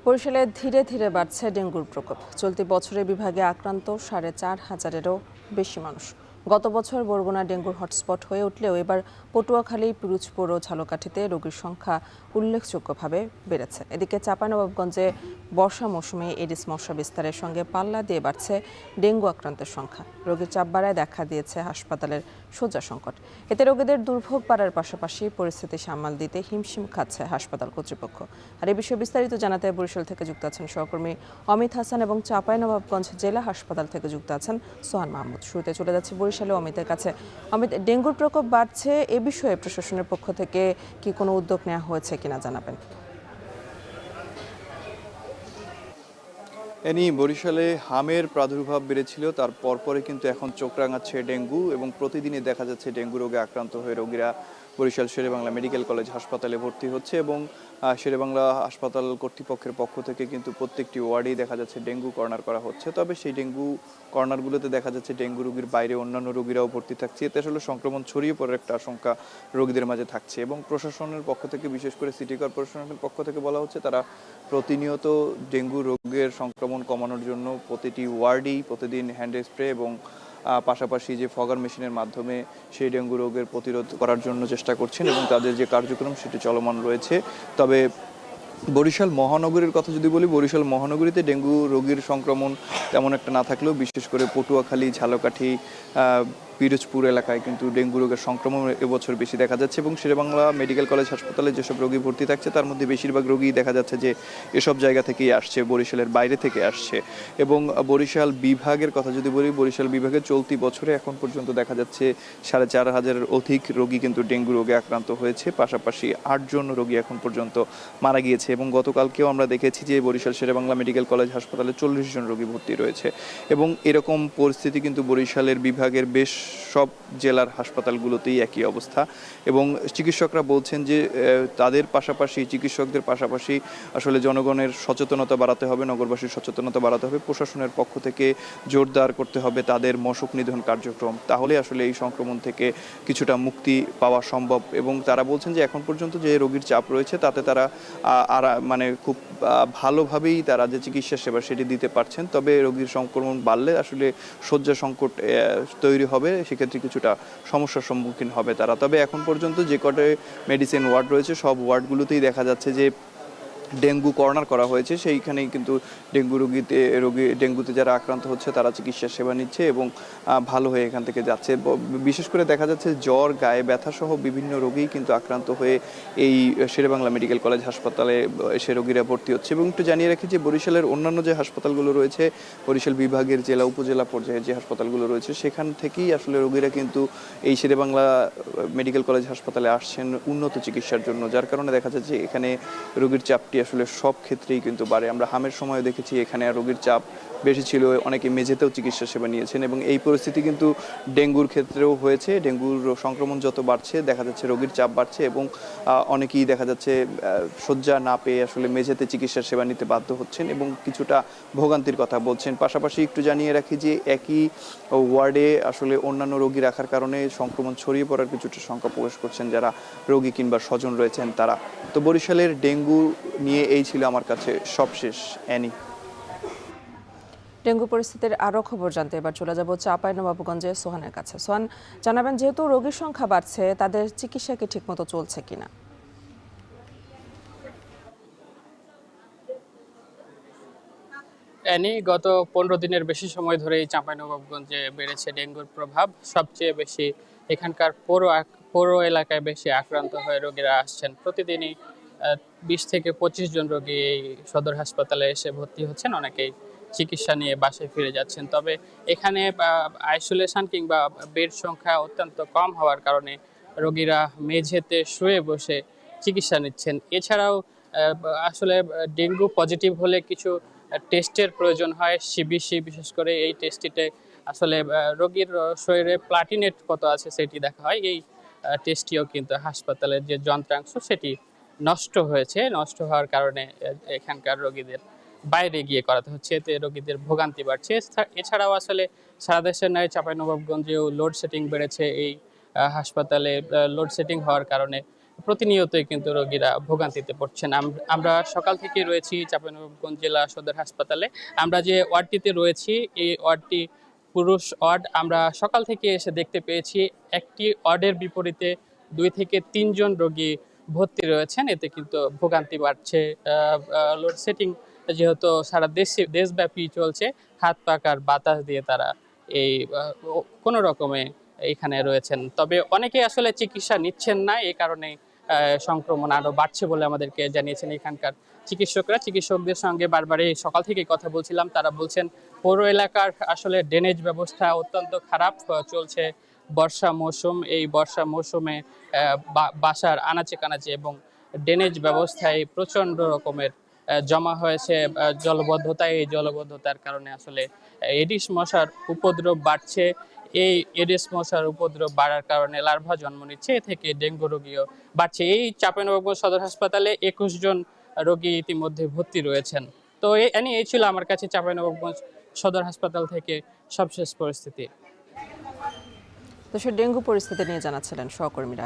বরিশালে ধীরে ধীরে বাড়ছে ডেঙ্গুর প্রকোপ। চলতি বছরে বিভাগে আক্রান্ত ৪,৫০০-এরও বেশি মানুষ। গত বছর বরগুনা ডেঙ্গুর হটস্পট হয়ে উঠলেও এবার পটুয়াখালী, পিরোজপুর ও ঝালকাঠিতে রোগীর সংখ্যা উল্লেখযোগ্যভাবে বেড়েছে। এদিকে চাঁপাইনবাবগঞ্জে বর্ষা মৌসুমে এডিস মশা বিস্তারের সঙ্গে পাল্লা দিয়ে বাড়ছে ডেঙ্গু আক্রান্তের সংখ্যা। রোগীর চাপ বাড়ায় দেখা দিয়েছে হাসপাতালের শয্যা সংকট। এতে রোগীদের দুর্ভোগ বাড়ার পাশাপাশি পরিস্থিতি সামাল দিতে হিমশিম খাচ্ছে হাসপাতাল কর্তৃপক্ষ। আর এই বিষয়ে বিস্তারিত জানাতে বরিশাল থেকে যুক্ত আছেন সহকর্মী অমিত হাসান এবং চাঁপাইনবাবগঞ্জ জেলা হাসপাতাল থেকে যুক্ত আছেন সোহান মাহমুদ। শুরুতে চলে যাচ্ছে বরিশালে অমিতের কাছে। অমিত, ডেঙ্গুর প্রকোপ বাড়ছে, এ বিষয়ে প্রশাসনের পক্ষ থেকে কি কোনো উদ্যোগ নেওয়া হয়েছে কিনা জানাবেন? বরিশালে হামের প্রাদুর্ভাব বেড়েছিল, তার পরপরে কিন্তু এখন চোখ রাঙাচ্ছে ডেঙ্গু এবং প্রতিদিনই দেখা যাচ্ছে ডেঙ্গু রোগে আক্রান্ত হয়ে রোগীরা বরিশাল শেরেবাংলা মেডিকেল কলেজ হাসপাতালে ভর্তি হচ্ছে এবং শেরেবাংলা হাসপাতাল কর্তৃপক্ষের পক্ষ থেকে কিন্তু প্রত্যেকটি ওয়ার্ডেই দেখা যাচ্ছে ডেঙ্গু কর্নার করা হচ্ছে। তবে সেই ডেঙ্গু কর্নারগুলোতে দেখা যাচ্ছে ডেঙ্গু রোগীর বাইরে অন্যান্য রোগীরাও ভর্তি থাকছে। এতে আসলে সংক্রমণ ছড়িয়ে পড়ার একটা আশঙ্কা রোগীদের মাঝে থাকছে এবং প্রশাসনের পক্ষ থেকে, বিশেষ করে সিটি কর্পোরেশনের পক্ষ থেকে বলা হচ্ছে তারা প্রতিনিয়ত ডেঙ্গু রোগের সংক্রমণ কমানোর জন্য প্রতিটি ওয়ার্ডেই প্রতিদিন হ্যান্ড স্প্রে এবং পাশাপাশি যে ফগার মেশিনের মাধ্যমে সেই ডেঙ্গু রোগের প্রতিরোধ করার জন্য চেষ্টা করছেন এবং তাদের যে কার্যক্রম সেটি চলমান রয়েছে। তবে বরিশাল মহানগরীর কথা যদি বলি, বরিশাল মহানগরীতে ডেঙ্গু রোগীর সংক্রমণ তেমন একটা না থাকলেও বিশেষ করে পটুয়াখালী, ঝালকাঠি, পিরোজপুর এলাকায় কিন্তু ডেঙ্গু রোগের সংক্রমণ এবছর বেশি দেখা যাচ্ছে এবং শেরেবাংলা মেডিকেল কলেজ হাসপাতালে যেসব রোগী ভর্তি থাকছে তার মধ্যে বেশিরভাগ রোগী দেখা যাচ্ছে যে এসব জায়গা থেকেই আসছে, বরিশালের বাইরে থেকে আসছে। এবং বরিশাল বিভাগের কথা যদি বলি, বরিশাল বিভাগে চলতি বছরে এখন পর্যন্ত দেখা যাচ্ছে ৪,৫০০-এর অধিক রোগী কিন্তু ডেঙ্গু রোগে আক্রান্ত হয়েছে। পাশাপাশি ৮ জন রোগী এখন পর্যন্ত মারা গিয়েছে এবং গতকালকেও আমরা দেখেছি যে বরিশাল শেরেবাংলা মেডিকেল কলেজ হাসপাতালে ৪০ জন রোগী ভর্তি রয়েছে এবং এরকম পরিস্থিতি কিন্তু বরিশালের বিভাগের বেশ সব জেলার হাসপাতালগুলোতেই একই অবস্থা এবং চিকিৎসকরা বলছেন যে তাদের পাশাপাশি, চিকিৎসকদের পাশাপাশি আসলে জনগণের সচেতনতা বাড়াতে হবে, নগরবাসীর সচেতনতা বাড়াতে হবে, প্রশাসনের পক্ষ থেকে জোরদার করতে হবে তাদের মশক নিধন কার্যক্রম। তাহলে আসলে এই সংক্রমণ থেকে কিছুটা মুক্তি পাওয়া সম্ভব এবং তারা বলছেন যে এখন পর্যন্ত যে রোগীর চাপ রয়েছে তাতে তারা মানে খুব ভালোভাবেই তারা যে চিকিৎসা সেবা সেটি দিতে পারছেন। তবে রোগীর সংক্রমণ বাড়লে আসলে শয্যা সংকট তৈরি হবে, সেক্ষেত্রে কিছুটা সমস্যার সম্মুখীন হবে তারা। তবে এখন পর্যন্ত যে কটা মেডিসিন ওয়ার্ড রয়েছে সব ওয়ার্ডগুলোতেই দেখা যাচ্ছে যে ডেঙ্গু কর্নার করা হয়েছে, সেইখানেই কিন্তু ডেঙ্গুতে যারা আক্রান্ত হচ্ছে তারা চিকিৎসা সেবা নিচ্ছে এবং ভালো হয়ে এখান থেকে যাচ্ছে। বিশেষ করে দেখা যাচ্ছে জ্বর, গায়ে ব্যথা সহ বিভিন্ন রোগী কিন্তু আক্রান্ত হয়ে এই শেরেবাংলা মেডিকেল কলেজ হাসপাতালে এসে রোগীরা ভর্তি হচ্ছে। এবং একটু জানিয়ে রাখি যে বরিশালের অন্যান্য যে হাসপাতালগুলো রয়েছে, বরিশাল বিভাগের জেলা উপজেলা পর্যায়ে যে হাসপাতালগুলো রয়েছে সেখান থেকেই আসলে রোগীরা কিন্তু এই শেরেবাংলা মেডিকেল কলেজ হাসপাতালে আসছেন উন্নত চিকিৎসার জন্য, যার কারণে দেখা যাচ্ছে যে এখানে রোগীর চাপটি আসলে সব ক্ষেত্রেই কিন্তু বাড়ে। আমরা হামের সময় দেখেছি এখানে রোগীর চাপ বেশি ছিল, অনেকে মেঝেতেও চিকিৎসা সেবা নিয়েছেন এবং এই পরিস্থিতি কিন্তু ডেঙ্গুর ক্ষেত্রেও হয়েছে। ডেঙ্গুর সংক্রমণ যত বাড়ছে দেখা যাচ্ছে রোগীর চাপ বাড়ছে এবং অনেকেই দেখা যাচ্ছে শয্যা না পেয়ে আসলে মেঝেতে চিকিৎসা সেবা নিতে বাধ্য হচ্ছেন এবং কিছুটা ভোগান্তির কথা বলছেন। পাশাপাশি একটু জানিয়ে রাখি যে একই ওয়ার্ডে আসলে অন্যান্য রোগী রাখার কারণে সংক্রমণ ছড়িয়ে পড়ার কিছুটা শঙ্কা প্রকাশ করছেন যারা রোগী কিংবা স্বজন রয়েছেন তারা। তো বরিশালের ডেঙ্গু নিয়ে এই ছিল আমার কাছে সবশেষ। অ্যানি, ডেঙ্গু পরিস্থিতির আরও খবর জানতে এবার চলে যাব চাঁপাইনবাবগঞ্জে সোহানের কাছে। সোহান, জানাবেন যেহেতু রোগীর সংখ্যা বাড়ছে তাদের চিকিৎসা কি ঠিকমতো চলছে কিনা? গত 15 দিনের বেশি সময় ধরেই চাঁপাইনবাবগঞ্জে বেড়েছে ডেঙ্গুর প্রভাব। সবচেয়ে বেশি এখানকার পৌর এলাকায় বেশি আক্রান্ত হয়ে রোগীরা আসছেন। প্রতিদিনই 20 থেকে 25 জন রোগী এই সদর হাসপাতালে এসে ভর্তি হচ্ছেন, অনেকেই চিকিৎসা নিয়ে বাসায় ফিরে যাচ্ছেন। তবে এখানে আইসোলেশন কিংবা বেড সংখ্যা অত্যন্ত কম হওয়ার কারণে রোগীরা মেঝেতে শুয়ে বসে চিকিৎসা নিচ্ছেন। এছাড়াও আসলে ডেঙ্গু পজিটিভ হলে কিছু টেস্টের প্রয়োজন হয়, সিবিসি বিশেষ করে। এই টেস্টটিতে আসলে রোগীর শরীরে প্লাটিনেট কত আছে সেটি দেখা হয়। এই টেস্টটিও কিন্তু হাসপাতালের যে যন্ত্রাংশ সেটি নষ্ট হয়েছে। নষ্ট হওয়ার কারণে এখানকার রোগীদের বাইরে গিয়ে করাতে হচ্ছে, এতে রোগীদের ভোগান্তি বাড়ছে। এছাড়াও আসলে সারা দেশের ন্যায় চাঁপাইনবাবগঞ্জেও লোডশেডিং বেড়েছে। এই হাসপাতালে লোডশেডিং হওয়ার কারণে প্রতিনিয়তই কিন্তু রোগীরা ভোগান্তিতে পড়ছেন। আমরা সকাল থেকে রয়েছি চাঁপাইনবাবগঞ্জ জেলা সদর হাসপাতালে। আমরা যে ওয়ার্ডটিতে রয়েছি এই ওয়ার্ডটি পুরুষ ওয়ার্ড। আমরা সকাল থেকে এসে দেখতে পেয়েছি একটি ওয়ার্ডের বিপরীতে 2 থেকে 3 জন রোগী ভর্তি রয়েছেন। এতে কিন্তু ভোগান্তি বাড়ছে। লোডশেডিং যেহেতু সারা দেশব্যাপী চলছে, হাত পাখার বাতাস দিয়ে তারা এই কোনো রকমে এখানে রয়েছেন। তবে অনেকেই আসলে চিকিৎসা নিচ্ছেন না, এই কারণে সংক্রমণ আরো বাড়ছে বলে আমাদেরকে জানিয়েছেন এখানকার চিকিৎসকরা। চিকিৎসকদের সঙ্গে বারবারই সকাল থেকে কথা বলছিলাম, তারা বলছেন পৌর এলাকার আসলে ড্রেনেজ ব্যবস্থা অত্যন্ত খারাপ চলছে। বর্ষা মৌসুম, এই বর্ষা মৌসুমে বাসার আনাচে কানাচে এবং ড্রেনেজ ব্যবস্থায় প্রচন্ড রকমের জমা হয়েছে জলবদ্ধতা। এই জলবদ্ধতার কারণে আসলে এডিস মশার উপদ্রব বাড়ছে। এই এডিস মশার উপদ্রব বাড়ার কারণে লার্ভা জন্ম নিচ্ছে, এ থেকে ডেঙ্গু রোগীও বাড়ছে। এই চাঁপাইনবাবগঞ্জ সদর হাসপাতালে 21 জন রোগী ইতিমধ্যে ভর্তি রয়েছেন। তো এই ছিল আমার কাছে চাঁপাইনবাবগঞ্জ সদর হাসপাতাল থেকে সবশেষ পরিস্থিতি। তো সে ডেঙ্গু পরিস্থিতি নিয়ে জানাচ্ছিলেন সহকর্মীরা।